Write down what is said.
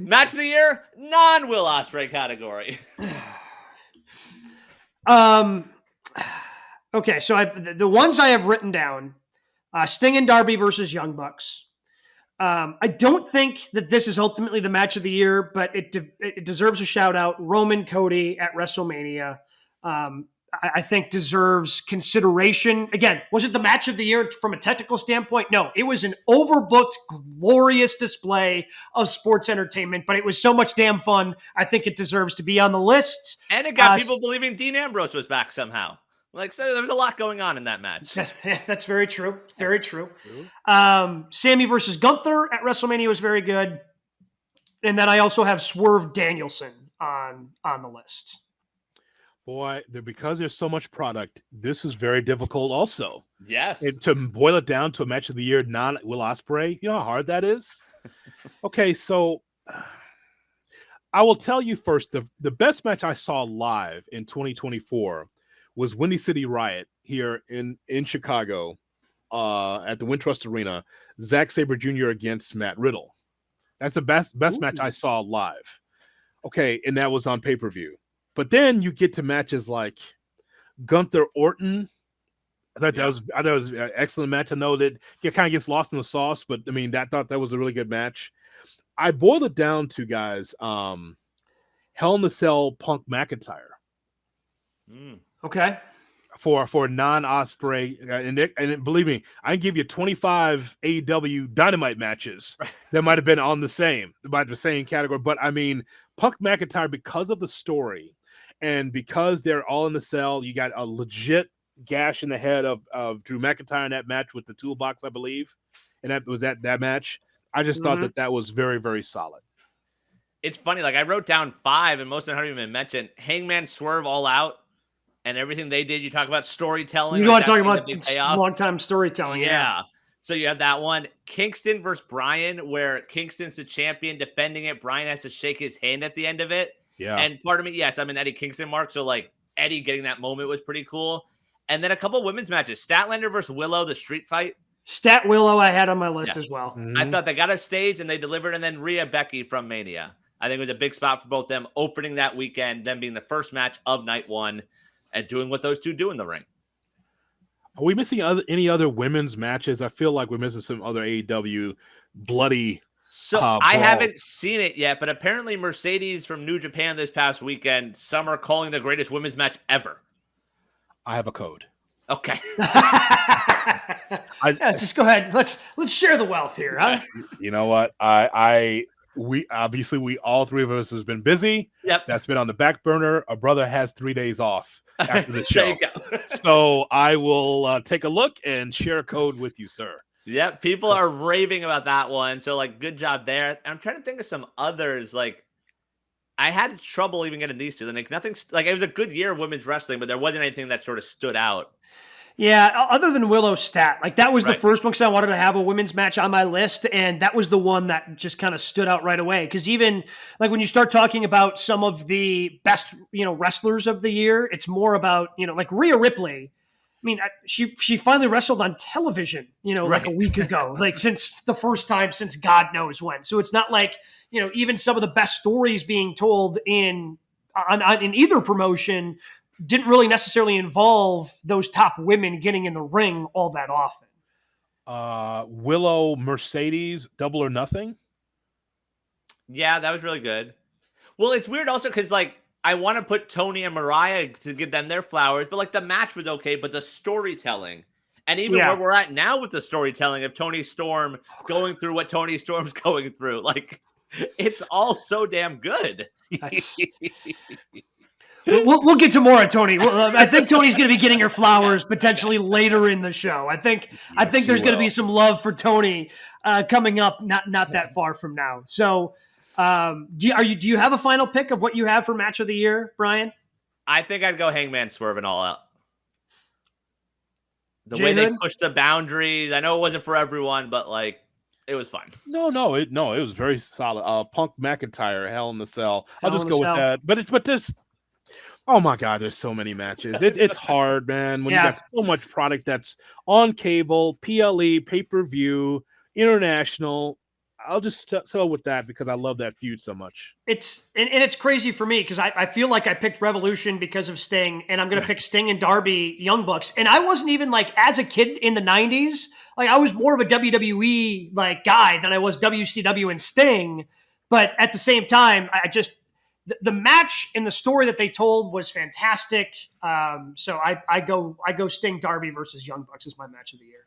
Match of the year, non-Will Ospreay category. Okay, so the ones I have written down, Sting and Darby versus Young Bucks. I don't think that this is ultimately the match of the year, but it deserves a shout out. Roman Cody at WrestleMania. I think deserves consideration. Again, was it the match of the year from a technical standpoint? No, it was an overbooked, glorious display of sports entertainment, but it was so much damn fun. I think it deserves to be on the list. And it got people believing Dean Ambrose was back somehow. Like, so there was a lot going on in that match. That's very true. Very true. Sammy versus Gunther at WrestleMania was very good. And then I also have Swerve Danielson on the list. Boy, because there's so much product, this is very difficult also. Yes. To boil it down to a match of the year, non-Will Ospreay, you know how hard that is? Okay, so I will tell you first, the best match I saw live in 2024 was Windy City Riot here in Chicago at the Wintrust Arena. Zack Sabre Jr. against Matt Riddle. That's the best match I saw live. Okay, and that was on pay-per-view. But then you get to matches like Gunther Orton. I thought that was an excellent match. I know that it kind of gets lost in the sauce, but I mean, I thought that was a really good match. I boiled it down to, guys, Hell in a Cell Punk McIntyre. Okay. For non-Ospreay, and believe me, I can give you 25 AEW Dynamite matches that might have been on the same category. But I mean, Punk McIntyre, because of the story and because they're all in the cell, you got a legit gash in the head of Drew McIntyre in that match with the toolbox, I believe, and that was that match. I just thought that was very, very solid. It's funny, like I wrote down 5, and most of them haven't even mentioned Hangman Swerve All Out. And everything they did, you talk about storytelling. You want to talk about long-time storytelling. Yeah. So you have that one. Kingston versus Bryan, where Kingston's the champion defending it. Bryan has to shake his hand at the end of it. Yeah. And part of me, yes, I'm an Eddie Kingston mark. So like Eddie getting that moment was pretty cool. And then a couple of women's matches. Statlander versus Willow, the street fight. Stat Willow I had on my list as well. Mm-hmm. I thought they got a stage and they delivered. And then Rhea Becky from Mania. I think it was a big spot for both them, opening that weekend, them being the first match of night one. And doing what those two do in the ring. Are we missing any other women's matches? I feel like we're missing some other AEW bloody. So I haven't seen it yet, but apparently Mercedes from New Japan this past weekend, some are calling the greatest women's match ever. I have a code. Okay. Just go ahead. Let's share the wealth here, huh? You know what? We all three of us has been busy. Yep. That's been on the back burner. Our brother has 3 days off after the show. So I will take a look and share a code with you, sir. Yep. People are raving about that one. So like, good job there. I'm trying to think of some others. Like I had trouble even getting these two. Like nothing, like it was a good year of women's wrestling, but there wasn't anything that sort of stood out. Yeah, other than Willow Stat, like that was the first one because I wanted to have a women's match on my list, and that was the one that just kind of stood out right away. Because even like when you start talking about some of the best, wrestlers of the year, it's more about like Rhea Ripley. I mean, she finally wrestled on television, like a week ago, like since the first time since God knows when. So it's not like even some of the best stories being told in either promotion didn't really necessarily involve those top women getting in the ring all that often. Willow Mercedes, Double or Nothing. Yeah, that was really good. Well, it's weird also because like I want to put Tony and Mariah to give them their flowers, but like the match was okay, but the storytelling and even where we're at now with the storytelling of Tony Storm going through what Tony Storm's going through, like it's all so damn good. We'll get to more on Tony. I think Tony's going to be getting her flowers potentially later in the show. I think there's going to be some love for Tony coming up not that far from now. So, do you have a final pick of what you have for match of the year, Brian? I think I'd go Hangman Swerve and All Out. The way they pushed the boundaries. I know it wasn't for everyone, but like it was fun. No, it was very solid. Punk McIntyre, Hell in the Cell. I'll just go with that. But this. Oh my God, there's so many matches. It's hard, man, when you got so much product that's on cable, PLE, pay-per-view, international. I'll just settle with that because I love that feud so much. It's and it's crazy for me because I feel like I picked Revolution because of Sting, and I'm going to pick Sting and Darby Young Bucks. And I wasn't even like, as a kid in the 90s, like I was more of a WWE like guy than I was WCW and Sting. But at the same time, I just the match and the story that they told was fantastic. So I go Sting Darby versus Young Bucks is my match of the year.